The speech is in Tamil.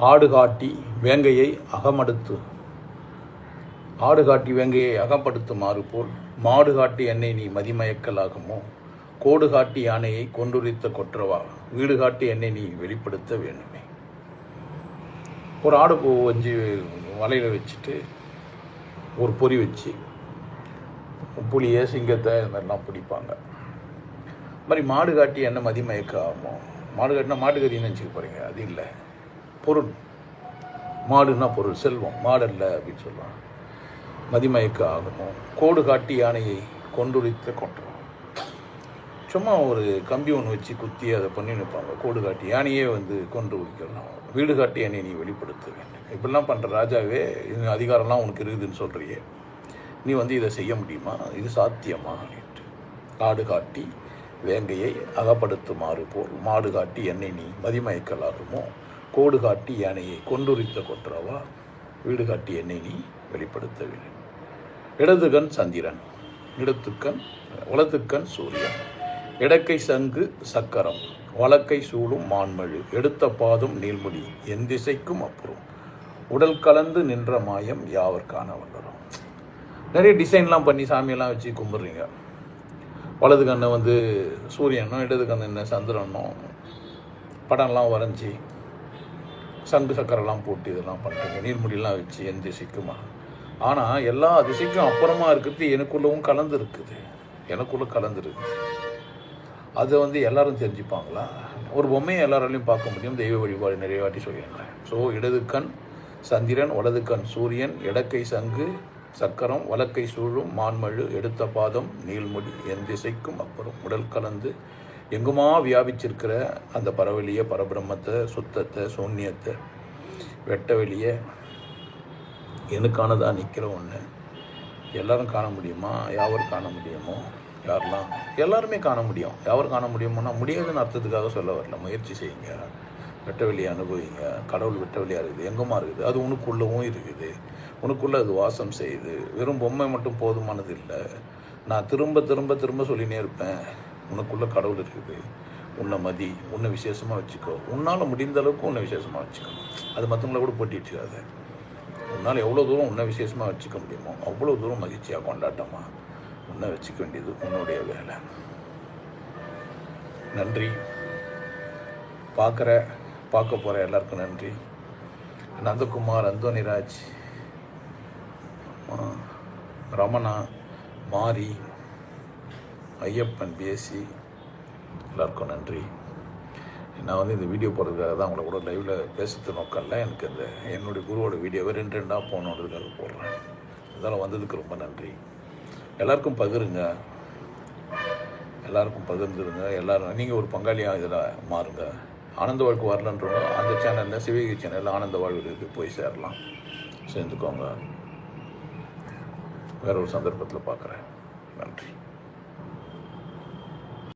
ஆடு காட்டி வேங்கையை அகப்படுத்துமாறு போல் மாடு காட்டி என்னை நீ மதிமயக்கலாகுமோ, கோடு காட்டி யானையை கொன்றுரித்த கொற்றவா, வீடு காட்டி என்னை நீ வெளிப்படுத்த வேண்டுமே. ஒரு ஆடு பூ வச்சு வலையில் வச்சுட்டு ஒரு பொறி வச்சு புளியை சிங்கத்தை இதெல்லாம் பிடிப்பாங்க. மாதிரி மாடு காட்டி என்ன மதிமயக்க ஆகுமோ, மாடு காட்டினா மாட்டுக்கறின்னு நினச்சிக்க போகிறீங்க, அது இல்லை, பொருள். மாடுன்னா பொருள், செல்வம், மாடல்ல அப்படின்னு சொல்லுவாங்க. மதிமயக்க ஆகுமோ, கோடு காட்டி யானையை கொன்றுரித்த கொற்றவா. சும்மா ஒரு கம்பி ஒன்று வச்சு குத்தி அதை பண்ணி நிற்பாங்க. கோடு காட்டி யானையே கொன்று உரிக்கலாம். வீடு காட்டி என்னை நீ வெளிப்படுத்த வேண்டும். இப்படிலாம் பண்ணுற ராஜாவே, இது அதிகாரம்லாம் உனக்கு இருக்குதுன்னு சொல்கிறியே, நீ இதை செய்ய முடியுமா, இது சாத்தியமா அப்படின்ட்டு. ஆடு காட்டி வேங்கையை அகப்படுத்துமாறு போல் மாடு காட்டி என்னை நீ மதிமயக்கலாகுமோ, கோடு காட்டி யானையை கொன்றுரித்த கொற்றவா, வீடு காட்டி என்னை நீ வெளிப்படுத்த வேண்டும். இடதுகண் சந்திரன், வலதுக்கண் சூரியன், இடக்கை சங்கு சக்கரம், வலக்கை சூடும் மான்மழு, எடுத்த பாதம் நீள்முடி, என் திசைக்கும் அப்புறம் உடல் கலந்து நின்ற மாயம் யாவர் காண வல்லரும். நிறைய டிசைன்லாம் பண்ணி சாமியெல்லாம் வச்சு கும்பிட்றீங்க. வலது கண்ணை சூரியனும், இடது கண்ணு என்ன சந்திரனும் படம்லாம் வரைஞ்சி சங்கு சக்கரெல்லாம் போட்டு இதெல்லாம் பண்ணுறீங்க. நீர்முடியெல்லாம் வச்சு என் திசைக்குமா. ஆனால் எல்லா திசைக்கும் அப்புறமா இருக்கிறது எனக்குள்ளவும் கலந்து இருக்குது, அதை எல்லாரும் தெரிஞ்சுப்பாங்களா? ஒரு பொம்மையை எல்லாராலையும் பார்க்க முடியும், தெய்வ வழிபாடு நிறைய வாட்டி சொல்லிடுறேன். ஸோ இடது கண் சந்திரன், வலது கண் சூரியன், இடக்கை சங்கு சக்கரம், வலக்கை சூழும் மான்மழு, எடுத்த பாதம் நீள்முடி, என் திசைக்கும் அப்புறம் உடல் கலந்து எங்குமா வியாபிச்சிருக்கிற அந்த பரவெளியை, பரபிரம்மத்தை, சுத்தத்தை, சூன்யத்தை, வெட்ட வெளியை, எனக்கானதாக நிற்கிற ஒன்று எல்லாரும் காண முடியுமா? யாவர் காண முடியுமோ? யாரெல்லாம்? எல்லாருமே காண முடியும். யாவர் காண முடியுமோனா முடியாதுன்னு அர்த்தத்துக்காக சொல்ல வரல. முயற்சி செய்யுங்க, வெட்ட வெளியை அனுபவிங்க. கடவுள் வெட்ட வெளியாக இருக்குது, எங்குமா இருக்குது, அது உனக்குள்ளவும் இருக்குது, உனக்குள்ளே அது வாசம் செய்யுது. வெறும் பொம்மை மட்டும் போதுமானது இல்லை. நான் திரும்ப திரும்ப திரும்ப சொல்லினே இருப்பேன், உனக்குள்ளே கடவுள் இருக்குது, உன்னை மதி, உன்னை விசேஷமாக வச்சுக்கோ, உன்னால் முடிந்த அளவுக்கு உன்னை விசேஷமாக வச்சுக்கோ. அது மற்றவங்கள கூட போட்டி வச்சுக்காது. உன்னால் எவ்வளோ தூரம் உன்னை விசேஷமாக வச்சுக்க முடியுமோ அவ்வளோ தூரம் மகிழ்ச்சியாக, கொண்டாட்டமாக உன்னை வச்சுக்க வேண்டியது உன்னுடைய வேலை. நன்றி. பார்க்க போகிற எல்லாருக்கும் நன்றி. நந்தகுமார், அந்தோனிராஜ், ரமணா, மாரி, ஐயப்பன், பேசி எல்லாருக்கும் நன்றி. நான் இந்த வீடியோ போடுறதுக்காக தான் உங்களை கூட லைவில் பேசுறது நோக்கம்ல. எனக்கு என்னுடைய குருவோட வீடியோவை ரெண்டாக போனதுக்காக போடுறேன். இதெல்லாம் வந்ததுக்கு ரொம்ப நன்றி. எல்லாருக்கும் பகிருங்க, எல்லாருக்கும் பகிர்ந்துருங்க. எல்லோரும் நீங்கள் ஒரு பங்காளியாக இதில் மாறுங்க. ஆனந்த வாழ்க்கை வரலன்றவங்க அந்த சேனலில், சிவகி சேனலில் ஆனந்த வாழ்வுக்கு போய் சேரலாம், சேர்ந்துக்கோங்க. வேற ஒரு சந்தர்ப்பத்தில் பார்க்குறேன். நன்றி.